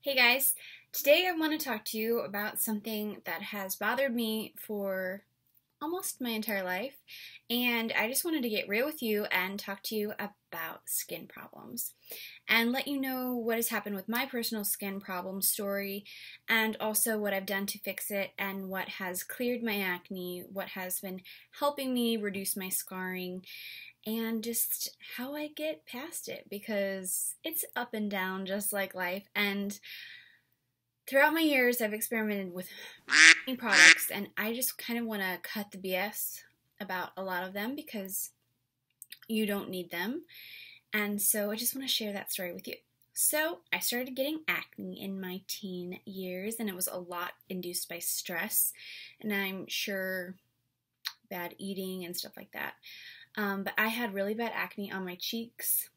Hey guys, today I want to talk to you about something that has bothered me for almost my entire life, and I just wanted to get real with you and talk to you about skin problems and let you know what has happened with my personal skin problem story and also what I've done to fix it and what has cleared my acne, what has been helping me reduce my scarring, and just how I get past it because it's up and down just like life. And throughout my years, I've experimented with many products, and I just kind of want to cut the BS about a lot of them because you don't need them. And so I just want to share that story with you. So I started getting acne in my teen years, and it was a lot induced by stress, and I'm sure bad eating and stuff like that. But I had really bad acne on my cheeks.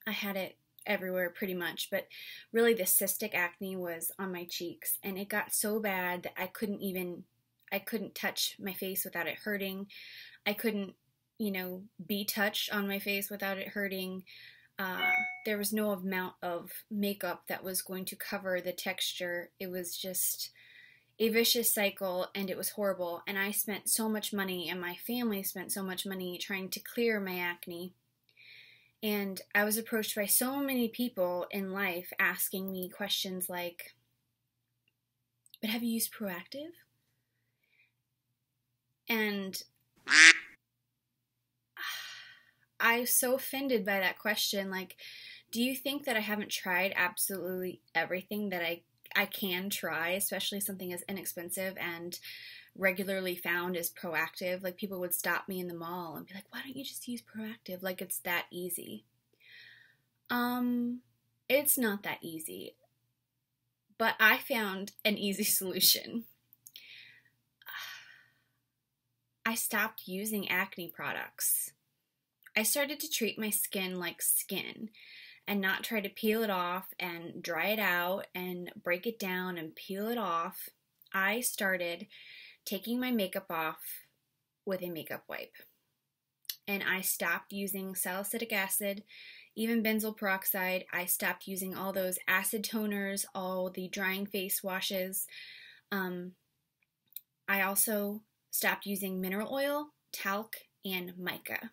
I had it everywhere pretty much, but really the cystic acne was on my cheeks, and it got so bad that I couldn't touch my face without it hurting. I couldn't, be touched on my face without it hurting. There was no amount of makeup that was going to cover the texture. It was just a vicious cycle, and it was horrible. And I spent so much money, and my family spent so much money trying to clear my acne. And I was approached by so many people in life asking me questions like, but have you used Proactiv? And I was so offended by that question. Like, do you think that I haven't tried absolutely everything that I can try, especially something as inexpensive and regularly found as Proactiv? Like, people would stop me in the mall and be like, why don't you just use Proactiv? Like, it's that easy. It's not that easy, but I found an easy solution. I stopped using acne products. I started to treat my skin like skin and not try to peel it off and dry it out and break it down and peel it off. I started taking my makeup off with a makeup wipe. And I stopped using salicylic acid, even benzoyl peroxide. I stopped using all those acid toners, all the drying face washes. I also stopped using mineral oil, talc, and mica.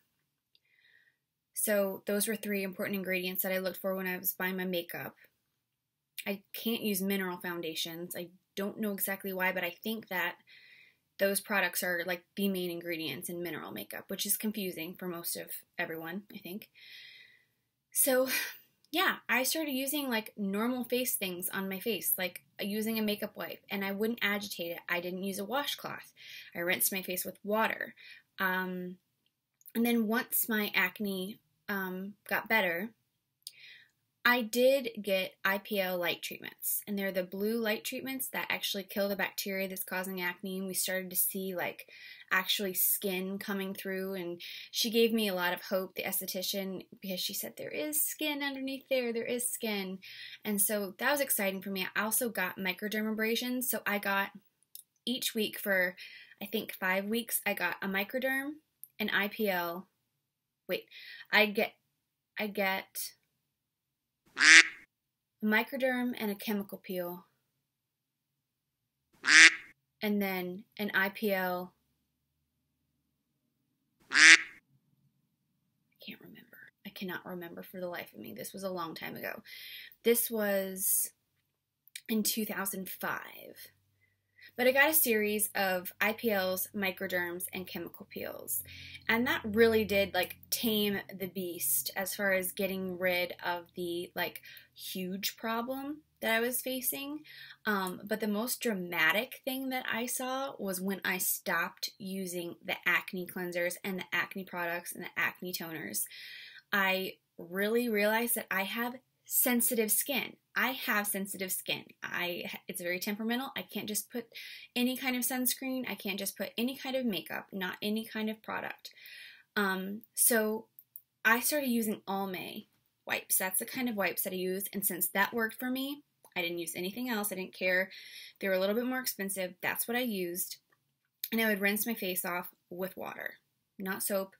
So those were three important ingredients that I looked for when I was buying my makeup. I can't use mineral foundations. I don't know exactly why, but I think that those products are like the main ingredients in mineral makeup, which is confusing for most of everyone, I think. So yeah, I started using like normal face things on my face, like using a makeup wipe, and I wouldn't agitate it. I didn't use a washcloth. I rinsed my face with water. And then once my acne got better, I did get IPL light treatments, and they're the blue light treatments that actually kill the bacteria that's causing acne, and we started to see like actually skin coming through, and she gave me a lot of hope, the esthetician, because she said there is skin underneath there is skin, and so that was exciting for me. I also got microdermabrasions, so I got each week for I think 5 weeks, I got a microderm, an IPL, I get a microderm and a chemical peel, and then an IPL. I can't remember. I cannot remember for the life of me. This was a long time ago. This was in 2005. But I got a series of IPLs, microderms, and chemical peels. And that really did like tame the beast as far as getting rid of the like huge problem that I was facing. But the most dramatic thing that I saw was when I stopped using the acne cleansers and the acne products and the acne toners. I really realized that I have sensitive skin. I have sensitive skin. It's very temperamental. I can't just put any kind of sunscreen. I can't just put any kind of makeup, not any kind of product. So I started using Almay wipes. That's the kind of wipes that I use. And since that worked for me, I didn't use anything else. I didn't care. They were a little bit more expensive. That's what I used. And I would rinse my face off with water, not soap.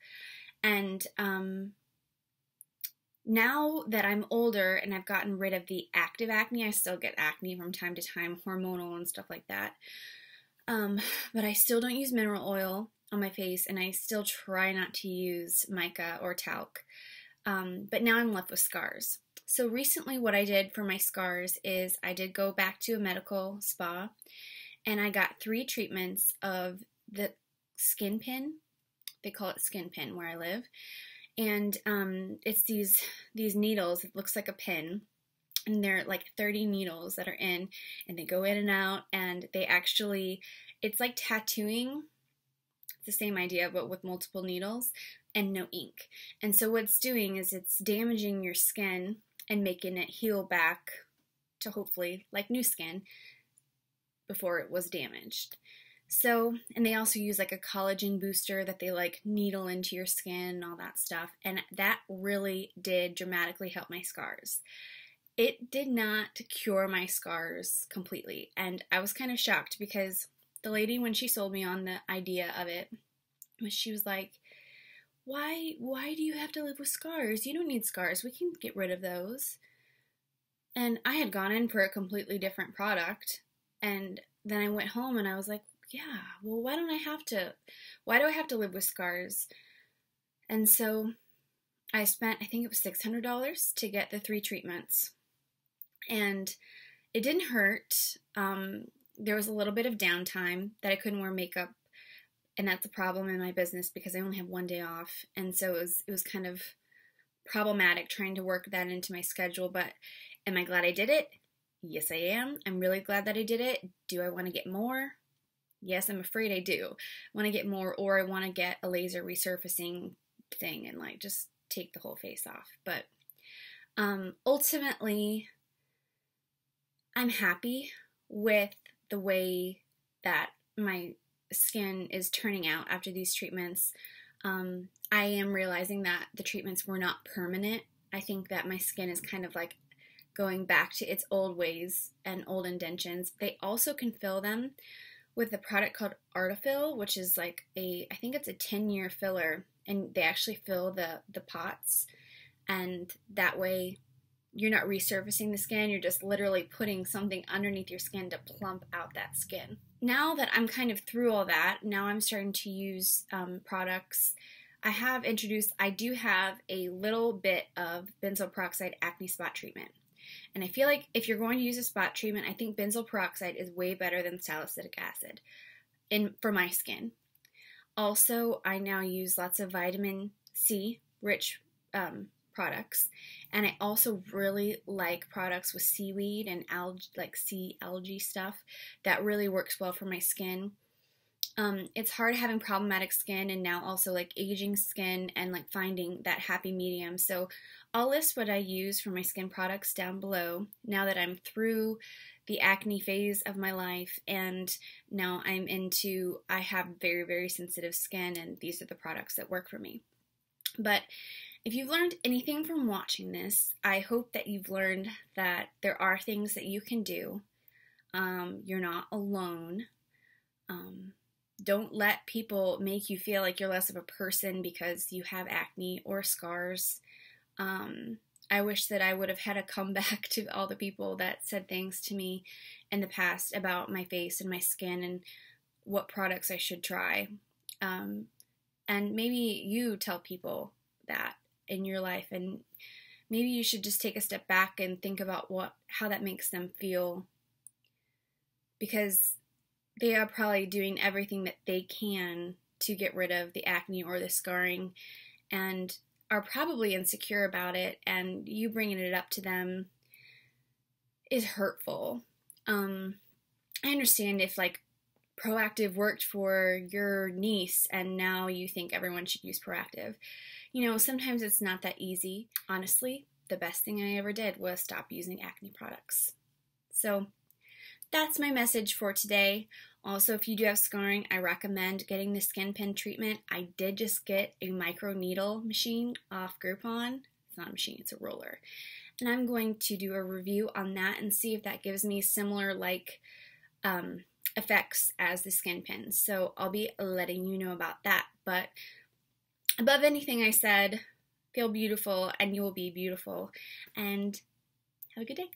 And Now that I'm older and I've gotten rid of the active acne, I still get acne from time to time, hormonal and stuff like that. But I still don't use mineral oil on my face, and I still try not to use mica or talc. But now I'm left with scars. So recently what I did for my scars is I did go back to a medical spa, and I got 3 treatments of the skin pin. They call it skin pin where I live. And it's these needles. It looks like a pin, and they're like 30 needles that are in, and they go in and out, and they actually, it's like tattooing. It's the same idea, but with multiple needles and no ink. And so what it's doing is it's damaging your skin and making it heal back to hopefully like new skin before it was damaged. So, and they also use like a collagen booster that they like needle into your skin and all that stuff. And that really did dramatically help my scars. It did not cure my scars completely. And I was kind of shocked because the lady, when she sold me on the idea of it, she was like, why do you have to live with scars? You don't need scars. We can get rid of those. And I had gone in for a completely different product. And then I went home and I was like, yeah, well, why do I have to live with scars? And so I spent, I think it was $600 to get the 3 treatments. And it didn't hurt. There was a little bit of downtime that I couldn't wear makeup, and that's a problem in my business because I only have 1 day off. And so it was kind of problematic trying to work that into my schedule. But am I glad I did it? Yes, I am. I'm really glad that I did it. Do I want to get more? Yes, I'm afraid I do. I want to get more, or I want to get a laser resurfacing thing and like just take the whole face off. But ultimately, I'm happy with the way that my skin is turning out after these treatments. I am realizing that the treatments were not permanent. I think that my skin is kind of like going back to its old ways and old indentions. They also can fill them with a product called Artefill, which is like I think it's a 10-year filler, and they actually fill the pots, and that way you're not resurfacing the skin, you're just literally putting something underneath your skin to plump out that skin. Now that I'm kind of through all that, now I'm starting to use products. I do have a little bit of benzoyl peroxide acne spot treatment. And I feel like if you're going to use a spot treatment, I think benzoyl peroxide is way better than salicylic acid for my skin. Also, I now use lots of vitamin C rich products, and I also really like products with seaweed and like sea algae stuff. That really works well for my skin. It's hard having problematic skin and now also like aging skin and like finding that happy medium. So I'll list what I use for my skin products down below now that I'm through the acne phase of my life, and now I have very, very sensitive skin, and these are the products that work for me. But if you've learned anything from watching this, I hope that you've learned that there are things that you can do. You're not alone. Don't let people make you feel like you're less of a person because you have acne or scars. I wish that I would have had a comeback to all the people that said things to me in the past about my face and my skin and what products I should try. And maybe you tell people that in your life, and maybe you should just take a step back and think about how that makes them feel, because they are probably doing everything that they can to get rid of the acne or the scarring and are probably insecure about it, and you bringing it up to them is hurtful. I understand if like Proactiv worked for your niece and now you think everyone should use Proactiv. You know, sometimes it's not that easy. Honestly, the best thing I ever did was stop using acne products. So that's my message for today. Also, if you do have scarring, I recommend getting the skin pin treatment. I did just get a micro needle machine off Groupon. It's not a machine, it's a roller. And I'm going to do a review on that and see if that gives me similar like effects as the skin pins. So I'll be letting you know about that. But above anything I said, feel beautiful, and you will be beautiful. And have a good day.